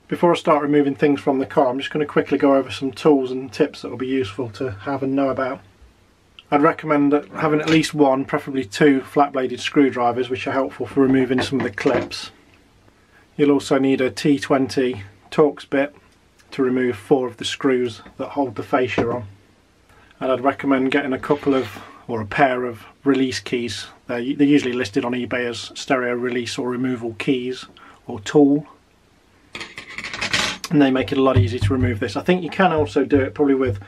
Before I start removing things from the car, I'm just going to quickly go over some tools and tips that will be useful to have and know about. I'd recommend having at least one, preferably two, flat-bladed screwdrivers, which are helpful for removing some of the clips. You'll also need a T20 Torx bit to remove 4 of the screws that hold the fascia on. And I'd recommend getting a couple of, or a pair of release keys. They're usually listed on eBay as stereo release or removal keys or tool. And they make it a lot easier to remove this. I think you can also do it probably with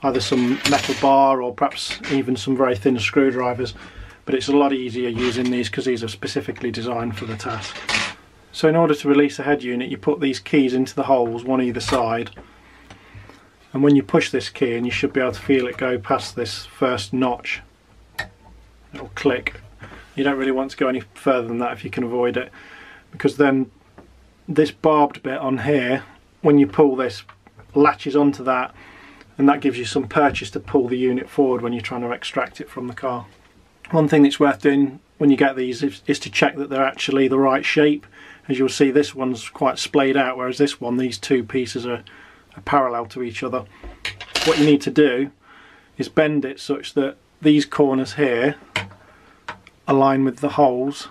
either some metal bar or perhaps even some very thin screwdrivers, but it's a lot easier using these because these are specifically designed for the task. So in order to release the head unit, you put these keys into the holes, one either side, and when you push this key in, you should be able to feel it go past this first notch. It'll click. You don't really want to go any further than that if you can avoid it, because then this barbed bit on here, when you pull this, latches onto that, and that gives you some purchase to pull the unit forward when you're trying to extract it from the car. One thing that's worth doing when you get these is to check that they're actually the right shape. As you'll see, this one's quite splayed out, whereas this one, these two pieces are parallel to each other. What you need to do is bend it such that these corners here align with the holes,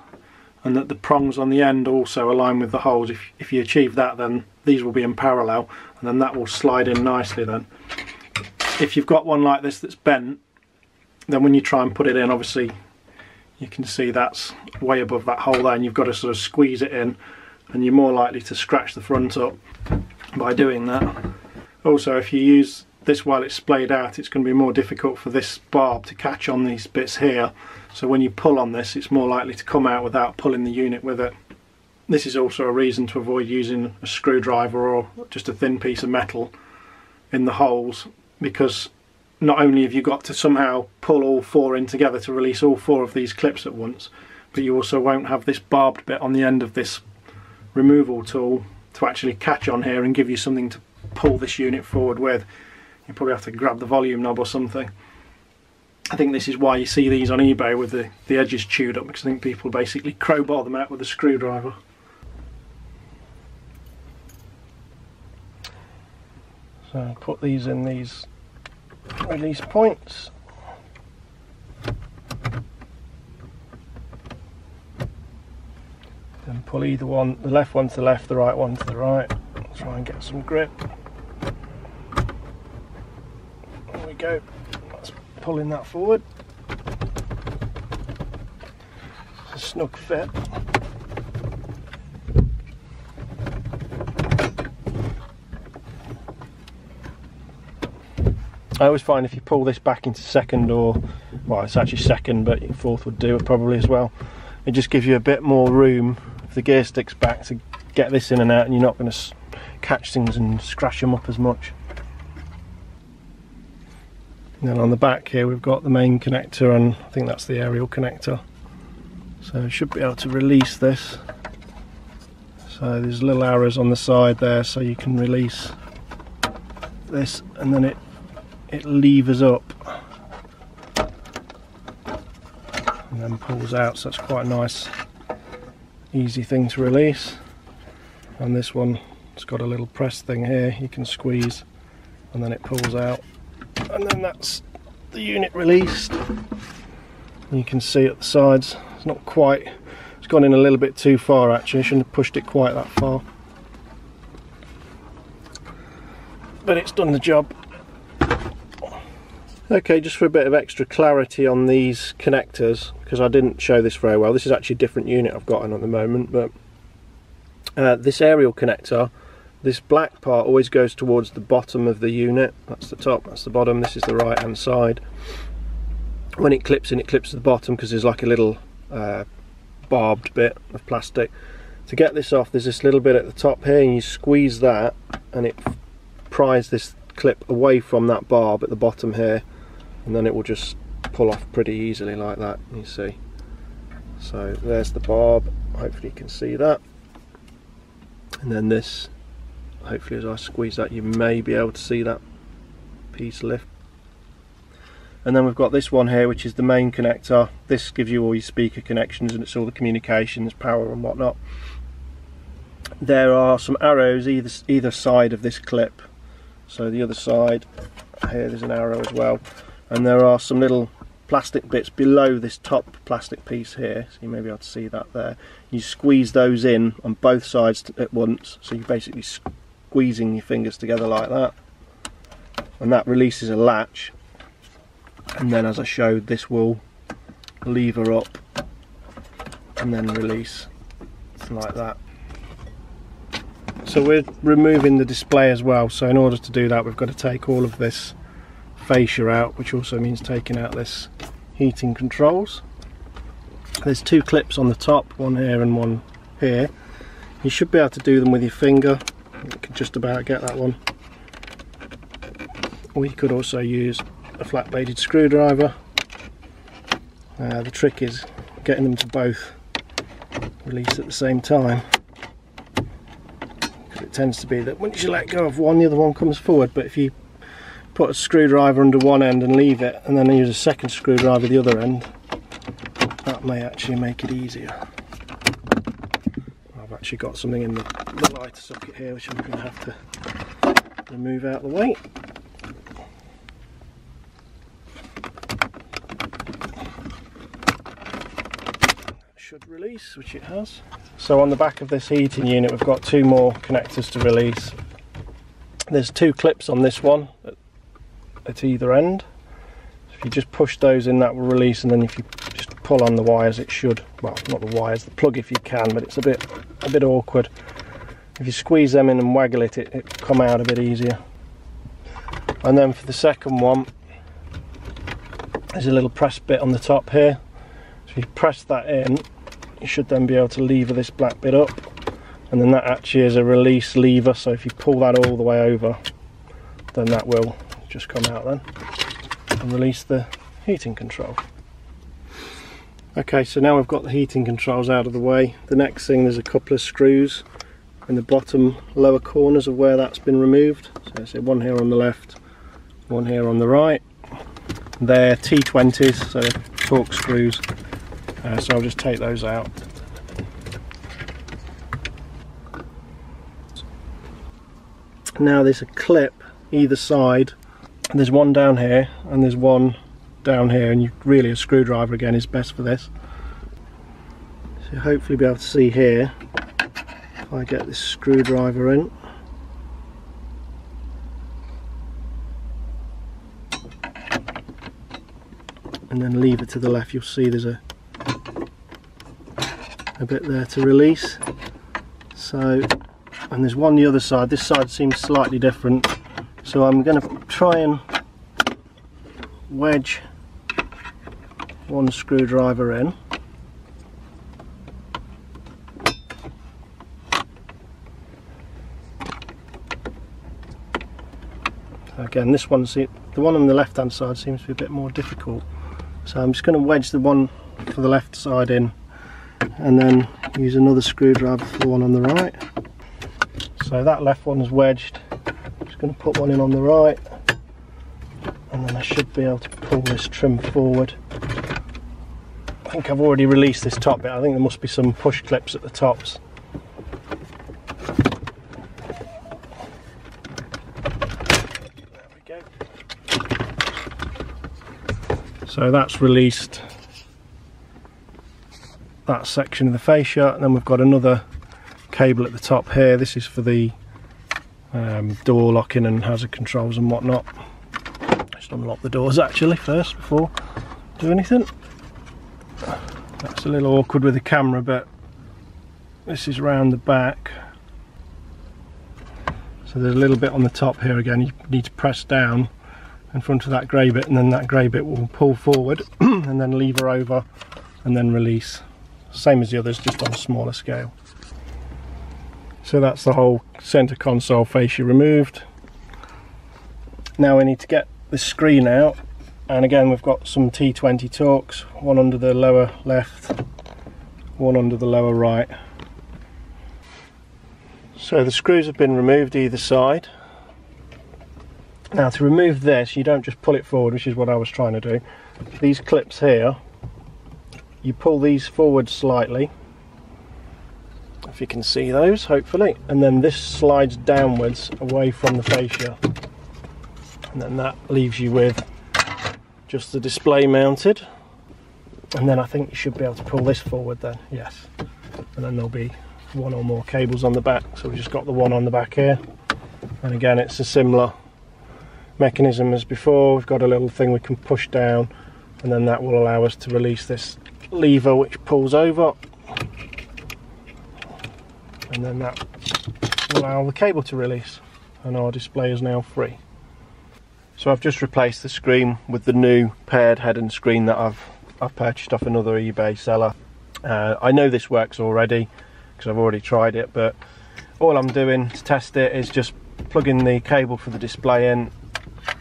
and that the prongs on the end also align with the holes. If you achieve that, then these will be in parallel, and then that will slide in nicely then. If you've got one like this that's bent, then when you try and put it in, obviously you can see that's way above that hole there, and you've got to sort of squeeze it in, and you're more likely to scratch the front up by doing that. Also, if you use this while it's splayed out, it's going to be more difficult for this barb to catch on these bits here, so when you pull on this, it's more likely to come out without pulling the unit with it. This is also a reason to avoid using a screwdriver or just a thin piece of metal in the holes, because not only have you got to somehow pull all 4 in together to release all 4 of these clips at once, but you also won't have this barbed bit on the end of this removal tool to actually catch on here and give you something to pull this unit forward with. You probably have to grab the volume knob or something. I think this is why you see these on eBay with the edges chewed up, because I think people basically crowbar them out with a screwdriver. So put these in these release points. Then pull either one, the left one to the left, the right one to the right. Try and get some grip. There we go. That's pulling that forward. It's a snug fit. I always find if you pull this back into second, or, well, it's actually second, but fourth would do it probably as well, it just gives you a bit more room if the gear sticks back to get this in and out, and you're not going to catch things and scratch them up as much. And then on the back here we've got the main connector, and I think that's the aerial connector, so I should be able to release this. So there's little arrows on the side there, so you can release this, and then it levers up and then pulls out, so it's quite a nice easy thing to release. And this one, it's got a little press thing here, you can squeeze and then it pulls out, and then that's the unit released. And you can see at the sides, it's not quite, it's gone in a little bit too far actually, I shouldn't have pushed it quite that far, but it's done the job. Okay, just for a bit of extra clarity on these connectors, because I didn't show this very well, this is actually a different unit I've got on at the moment, but this aerial connector, this black part always goes towards the bottom of the unit. That's the top, that's the bottom, this is the right hand side. When it clips in, it clips to the bottom because there's like a little barbed bit of plastic. To get this off, there's this little bit at the top here, and you squeeze that and it pries this clip away from that barb at the bottom here, and then it will just pull off pretty easily like that, you see. So there's the barb, hopefully you can see that. And then this, hopefully as I squeeze that you may be able to see that piece lift. And then we've got this one here, which is the main connector. This gives you all your speaker connections, and it's all the communications, power and whatnot. there are some arrows either side of this clip. So the other side here, there's an arrow as well, and there are some little plastic bits below this top plastic piece here, so you may be able to see that there. You squeeze those in on both sides at once, so you're basically squeezing your fingers together like that, and that releases a latch, and then as I showed, this will lever up and then release like that. So we're removing the display as well, so in order to do that we've got to take all of this fascia out, which also means taking out this heating controls. There's two clips on the top, one here and one here. You should be able to do them with your finger. You can just about get that one. Or you could also use a flat bladed screwdriver. The trick is getting them to both release at the same time. It tends to be that once you let go of one, the other one comes forward, but if you put a screwdriver under one end and leave it, and then use a second screwdriver at the other end, that may actually make it easier. I've actually got something in the lighter socket here which I'm going to have to remove out of the way. Should release, which it has. So on the back of this heating unit we've got two more connectors to release. There's two clips on this one at either end. So if you just push those in, that will release, and then if you just pull on the wires, it should, well, not the wires, the plug if you can, but it's a bit awkward. If you squeeze them in and waggle it, it'll come out a bit easier. And then for the second one, there's a little press bit on the top here. So if you press that in, you should then be able to lever this black bit up, and then that actually is a release lever, so if you pull that all the way over, then that will just come out then and release the heating control. Okay, so now we've got the heating controls out of the way. The next thing, there's a couple of screws in the bottom lower corners of where that's been removed. So I say one here on the left, one here on the right. They're T20s, so torque screws. So I'll just take those out. Now there's a clip either side. There's one down here and there's one down here, and really a screwdriver again is best for this. So you'll hopefully be able to see here, if I get this screwdriver in. And then lever to the left, you'll see there's a bit there to release. So, and there's one the other side. This side seems slightly different, so I'm going to try and wedge one screwdriver in. Again, this one, the one on the left hand side seems to be a bit more difficult, so I'm just going to wedge the one for the left side in, and then use another screwdriver for the one on the right. So that left one's wedged. I'm just going to put one in on the right, and then I should be able to pull this trim forward. I think I've already released this top bit. I think there must be some push clips at the tops. There we go. So that's released that section of the fascia, and then we've got another cable at the top here. This is for the door locking and hazard controls and whatnot. Just unlock the doors actually first before do anything. That's a little awkward with the camera, but this is round the back. So there's a little bit on the top here again. You need to press down in front of that grey bit, and then that grey bit will pull forward and then lever over and then release. Same as the others, just on a smaller scale. So that's the whole centre console fascia removed. Now we need to get the screen out, and again we've got some T20 torques, one under the lower left, one under the lower right. So the screws have been removed either side. Now to remove this, you don't just pull it forward, which is what I was trying to do. These clips here, you pull these forward slightly if you can see those, hopefully, and then this slides downwards away from the fascia, and then that leaves you with just the display mounted, and then I think you should be able to pull this forward then, yes, and then there'll be one or more cables on the back. So we've just got the one on the back here, and again it's a similar mechanism as before. We've got a little thing we can push down, and then that will allow us to release this lever which pulls over, and then that will allow the cable to release, and our display is now free. So I've just replaced the screen with the new paired head and screen that I've purchased off another eBay seller. I know this works already because I've already tried it, but all I'm doing to test it is just plugging the cable for the display in,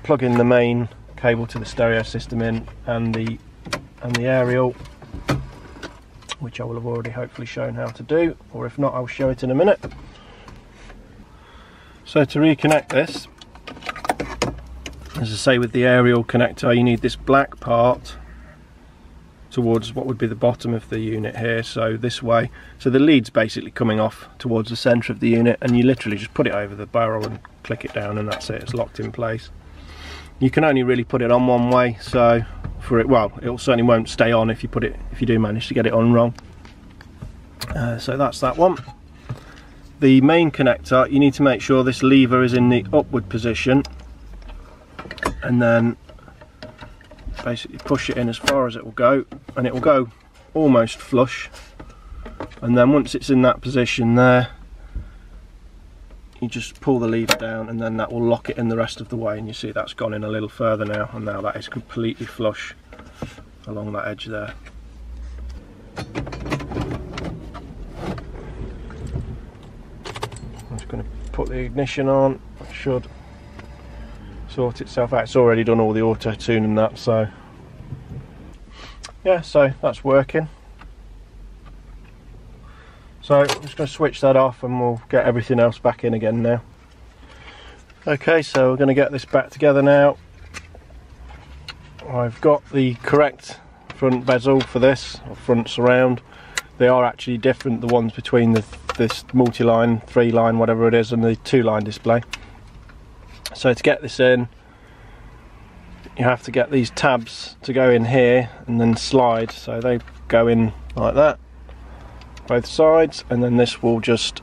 plugging the main cable to the stereo system in, and the aerial, which I will have already hopefully shown how to do, or if not I'll show it in a minute. So to reconnect this, as I say, with the aerial connector you need this black part towards what would be the bottom of the unit here, so this way, so the lead's basically coming off towards the centre of the unit, and you literally just put it over the barrel and click it down, and that's it, it's locked in place. You can only really put it on one way, so for it, well, it certainly won't stay on if you do manage to get it on wrong. So that's that one. The main connector, you need to make sure this lever is in the upward position, and then basically push it in as far as it will go, and it will go almost flush, and then once it's in that position there, you just pull the lever down, and then that will lock it in the rest of the way, and you see that's gone in a little further now, and now that is completely flush along that edge there. I'm just going to put the ignition on. It should sort itself out. It's already done all the auto tune and that, so yeah, so that's working. So I'm just going to switch that off and we'll get everything else back in again now. Okay, so we're going to get this back together now. I've got the correct front bezel for this, or front surround. They are actually different, the ones between this multi-line, 3-line, whatever it is, and the 2-line display. So to get this in, you have to get these tabs to go in here and then slide, so they go in like that, both sides, and then this will just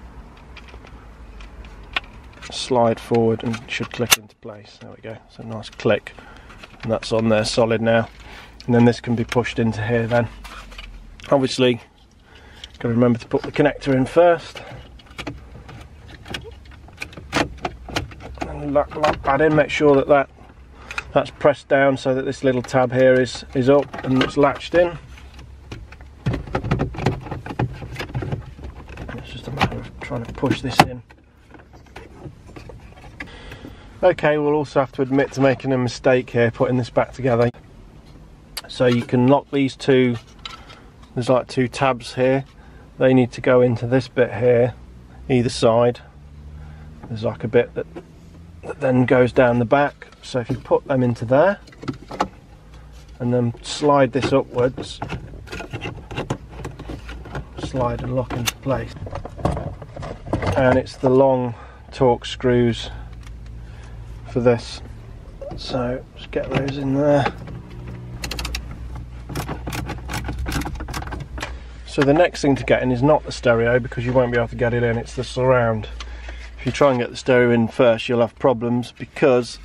slide forward and should click into place. There we go, so a nice click, and that's on there solid now, and then this can be pushed into here then. Obviously, got to remember to put the connector in first, and lock that in, make sure that that's pressed down so that this little tab here is up and it's latched in. It's just a matter of trying to push this in. Okay, we'll also have to admit to making a mistake here putting this back together. So you can lock these two, there's like two tabs here, they need to go into this bit here, either side. There's like a bit that then goes down the back, so if you put them into there and then slide this upwards, slide and lock into place. And it's the long Torx screws for this, so just get those in there. So the next thing to get in is not the stereo, because you won't be able to get it in, it's the surround. If you try and get the stereo in first, you'll have problems because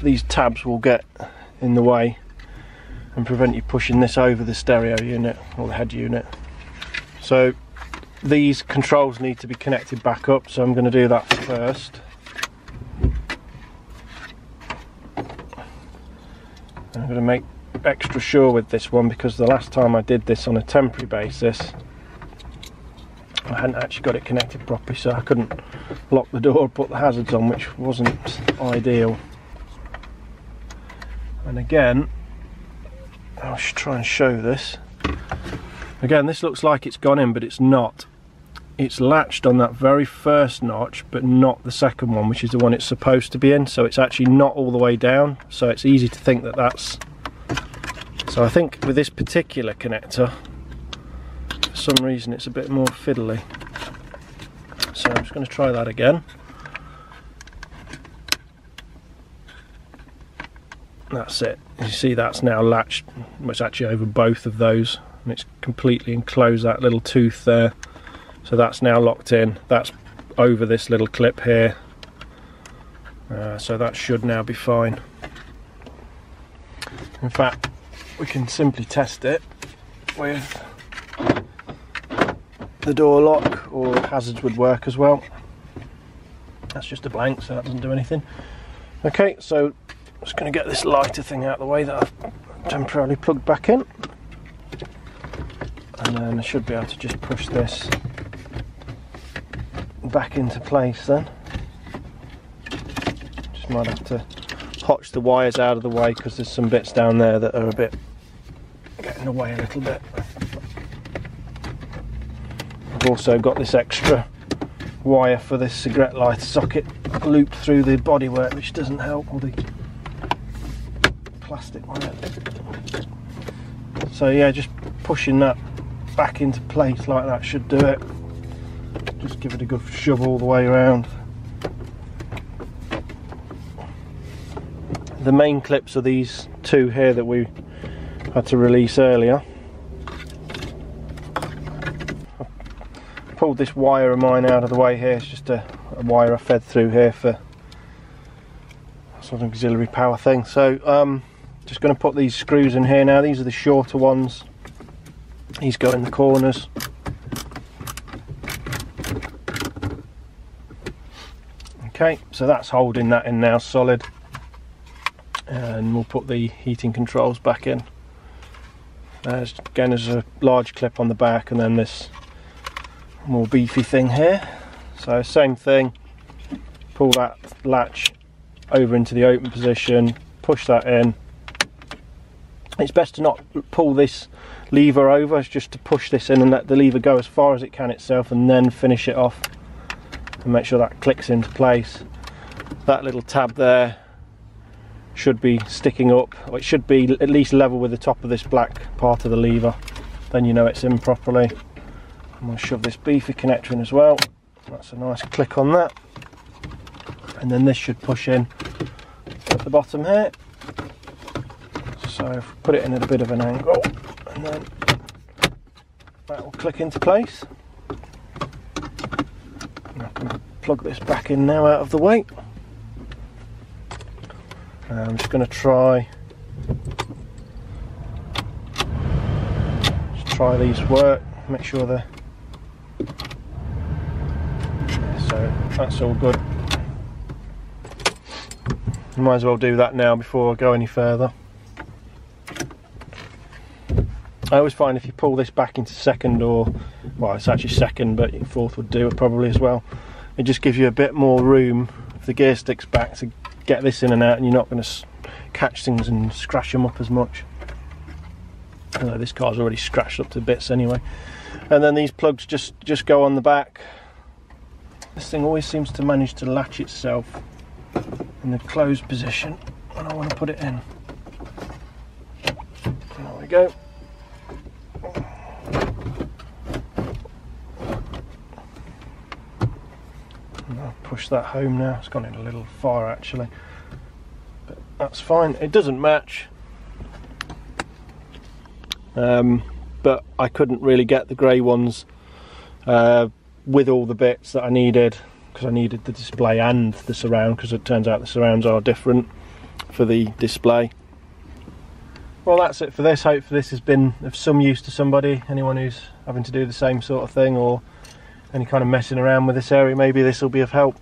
these tabs will get in the way and prevent you pushing this over the stereo unit or the head unit. So these controls need to be connected back up, so I'm going to do that first. I'm going to make extra sure with this one because the last time I did this on a temporary basis, I hadn't actually got it connected properly, so I couldn't lock the door or put the hazards on, which wasn't ideal. And again, I'll try and show this. Again, this looks like it's gone in, but it's not. It's latched on that very first notch, but not the second one, which is the one it's supposed to be in, so it's actually not all the way down, so it's easy to think that that's... So I think with this particular connector, for some reason it's a bit more fiddly. so I'm just going to try that again. That's it. As you see, that's now latched, it's actually over both of those, and it's completely enclosed that little tooth there. So that's now locked in. That's over this little clip here. So that should now be fine. In fact, we can simply test it with the door lock, or hazards would work as well. That's just a blank, so that doesn't do anything. Okay, so I'm just going to get this lighter thing out of the way that I've temporarily plugged back in, and then I should be able to just push this back into place then. Just might have to hotch the wires out of the way because there's some bits down there that are a bit getting away a little bit. I've also got this extra wire for this cigarette lighter socket looped through the bodywork, which doesn't help, or the plastic wire. So yeah, just pushing that back into place like that should do it. Just give it a good shove all the way around. The main clips are these two here that we had to release earlier. I pulled this wire of mine out of the way here. It's just a wire I fed through here for sort of auxiliary power thing. So just going to put these screws in here now. These are the shorter ones. These go in the corners. Okay, so that's holding that in now solid, and we'll put the heating controls back in. Again, there's a large clip on the back, and then this more beefy thing here. So same thing, pull that latch over into the open position, push that in. It's best to not pull this lever over, it's just to push this in and let the lever go as far as it can itself, and then finish it off and make sure that clicks into place. That little tab there should be sticking up, or it should be at least level with the top of this black part of the lever. Then you know it's in properly. I'm going to shove this beefy connector in as well. That's a nice click on that. And then this should push in at the bottom here. So if we put it in at a bit of an angle, and then that will click into place. I can plug this back in now out of the way. I'm just going to try these work, make sure they're, so that's all good. I might as well do that now before I go any further. I always find if you pull this back into second, or, well, it's actually second, but fourth would do it probably as well. It just gives you a bit more room if the gear sticks back to get this in and out, and you're not going to catch things and scratch them up as much. Although this car's already scratched up to bits anyway. And then these plugs just go on the back. This thing always seems to manage to latch itself in the closed position when I want to put it in. There we go. I'll push that home now. It's gone in a little far actually, but that's fine. It doesn't match, but I couldn't really get the grey ones with all the bits that I needed, because I needed the display and the surround, because it turns out the surrounds are different for the display. Well, that's it for this. Hopefully this has been of some use to somebody, anyone who's having to do the same sort of thing, or any kind of messing around with this area. Maybe this will be of help.